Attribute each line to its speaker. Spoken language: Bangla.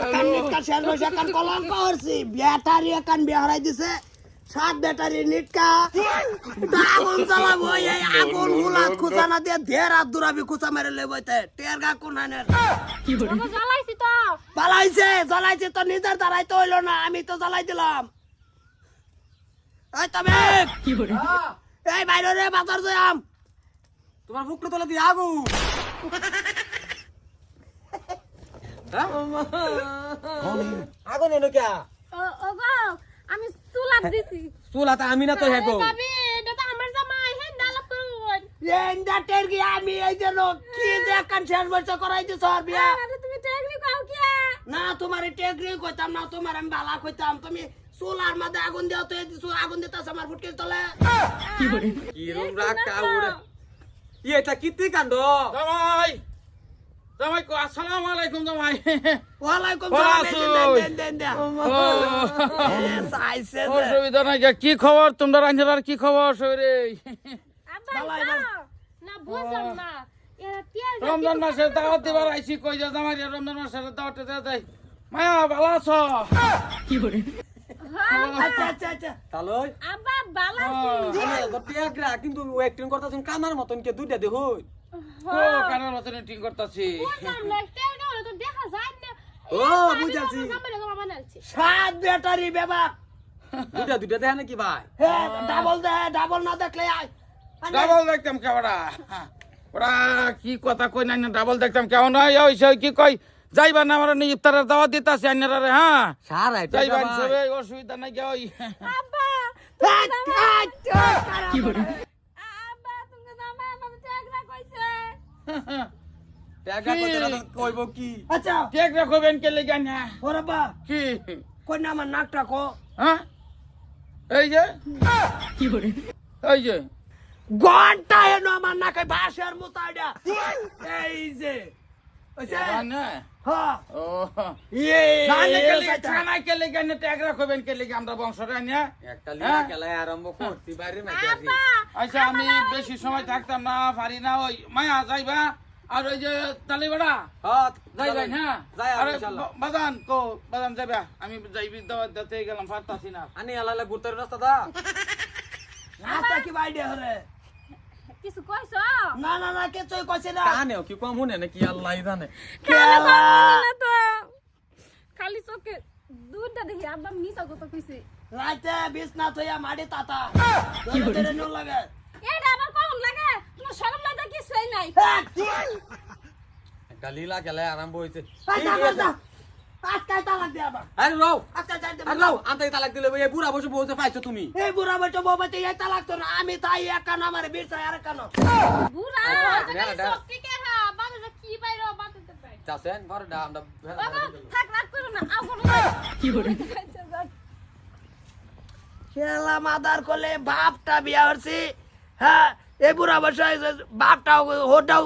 Speaker 1: একান নিটকা শেষ বয়সে একান কলঙ্ক করছি ব্যাটারি একান বিহারাই দিছে 7 ব্যাটারি নিটকা আগুন জ্বালাবো এই আগুন গুলাত খুচা না দিয়ে ঢের হাত দুরাবি খুচা মেরে লেবইতে টেরগা কোনানের
Speaker 2: বাবা জ্বালাইছি তো
Speaker 1: জ্বালাইছে তো নিজের দ্বারাই তো হইলো না আমি তো জ্বালাই দিলাম এই তবে এই বাইরে রে বাজার যাম
Speaker 3: তোমার বুকটা তোলা দিয়ে আগু আগুন এনো কে
Speaker 2: ওগো আমি চুলাত দিছি
Speaker 3: চুলাতে আমি না তো হেগো
Speaker 2: ভাবি এটা তো আমার জামাই হে ডালাপ করুন
Speaker 1: এন্ডা টেরগি আমি এই যে লোক কি যে একান শেষ বয়সে করাই দিছ আর বিয়া
Speaker 2: আরে তুমি টেকনি কাও কি
Speaker 1: না তোমার টেকরি কইতাম না তোমার আমি বালা কইতাম তুমি চুলার মধ্যে আগুন দিও তো এই আগুন দিতাছ আমার ফুটকির তলে
Speaker 3: কি রুম রাখা উড়ে এটা কিতি কাণ্ড জামাই জামাই কো আসসালামু আলাইকুম জামাই
Speaker 1: ওয়ালাইকুম দেন সাইছে
Speaker 4: অসুবিধা নাই কি খবর তোমরা রাঞ্জার কি খবর শরীরে
Speaker 2: আব্বা না বুঝলাম না এরা তেল
Speaker 4: রমজান মাসের দাওয়াত দিবার আইছি কই যা জামাই রমজান মাসের দাওয়াত দেয়া যায় মায়া ভালো আছো
Speaker 1: আচ্ছা
Speaker 3: তালই
Speaker 2: আব্বা বালাছি
Speaker 3: তো টিয়াগ্রা কিন্তু অ্যাক্টিং করতাছেন কানার মতন কে দুইটা দেখুই
Speaker 4: ও কানার মতন টিং করতাছি
Speaker 2: বুঝলাম না তেল গাওয়া তো দেখা যায় না
Speaker 3: ও বুঝাছি
Speaker 2: জামাই জামা বানালছি
Speaker 1: 7 ব্যাটারি বেবা
Speaker 3: দুইটা দেখে নাকি ভাই
Speaker 1: হ্যাঁ ডাবল না দেখলে
Speaker 4: ডাবল দেখতাম কেওড়া ওরা কি কথা কই না ডাবল দেখতাম কেমন হয় ওই সই কি কই যাইবা না আমার ইফতারের দাওয়াত দিতাছি আইনারা রে হ্যাঁ
Speaker 3: সারাই
Speaker 4: যাইবা সবে অসুবিধা নাই ওই
Speaker 2: আব্বা
Speaker 1: কি বলে
Speaker 2: আব্বা তুমি জামাই আমাকে টেকরা কইছে
Speaker 3: টাকা কত না কইব কি
Speaker 1: আচ্ছা
Speaker 4: ঠিক রাখবেন কে লেগে না
Speaker 1: ওরে বা
Speaker 4: কি
Speaker 1: কই না আমার নাকটা কো
Speaker 4: হ্যাঁ এই যে
Speaker 1: কি বলে
Speaker 4: এই যে
Speaker 1: ঘন্টা এনো আমার নাকে বাঁশের মতো আইডা এই যে ওইছে
Speaker 4: না
Speaker 1: হ্যাঁ
Speaker 4: ও
Speaker 1: ইয়ে
Speaker 4: খানা কে লেগে না ট্যাগ রাখবেন কে লেগে আমরা বংশটা না
Speaker 3: একটা লিয়া খেলা আরম্ভ করছি বাইরে মাইতে আসি
Speaker 4: আচ্ছা আমি বেশি সময় থাকতাম না পারি না ওই মায়া যাইবা আর ওই যে তালিবাড়া
Speaker 3: হ্যাঁ
Speaker 4: যাইবেন হ্যাঁ
Speaker 3: যাই
Speaker 4: আরে
Speaker 3: ইনশাআল্লাহ
Speaker 4: বাজান যাবা আমি যাইবি দাওয়াত দিতে গেলাম পারতাছি না
Speaker 3: আনি আলালা গুরতার রাস্তা দা
Speaker 1: রাস্তা কি বাইডে হরে
Speaker 2: কিছু কইছো
Speaker 1: না কে চই কইছে না
Speaker 3: কানেও কি কম হুনে নাকি আল্লাহ জানে
Speaker 1: খেলা
Speaker 2: তো খালি চোখে দুধটা দেখি আব্বা মিছা কথা কইছে
Speaker 1: রাতে বিছনা থইয়া মাটি তাতা কি বলে নো লাগে
Speaker 2: এইটা আবার কোন লাগে তোমার শরম লাগে কিছুই নাই
Speaker 3: একটা লীলা খেলা আরম্ভ হইছে
Speaker 1: আজকাল তালাক দিয়া বা
Speaker 3: আরে রাও
Speaker 1: আজকাল যাইতে
Speaker 3: আরে রাও আন্তে তালাক দিলে এই বুড়া বসে বসে পাইছো তুমি
Speaker 1: এই বুড়া বটো বাবাতে এই তালাক তো না আমি তাই একা না আমারে বিরসা আর কেন
Speaker 2: বুড়া সত্যি কে হা বাবা কি বাইরো বাবা পাই
Speaker 3: চাছেন ঘর দা আমরা
Speaker 2: বাবা থাক রাত করো না আও করো
Speaker 1: কি বলে খেলা মাদার কোলে বাপটা বিয়া হরছি হ্যাঁ এই বুড়া বসে বাপটাও হোটাও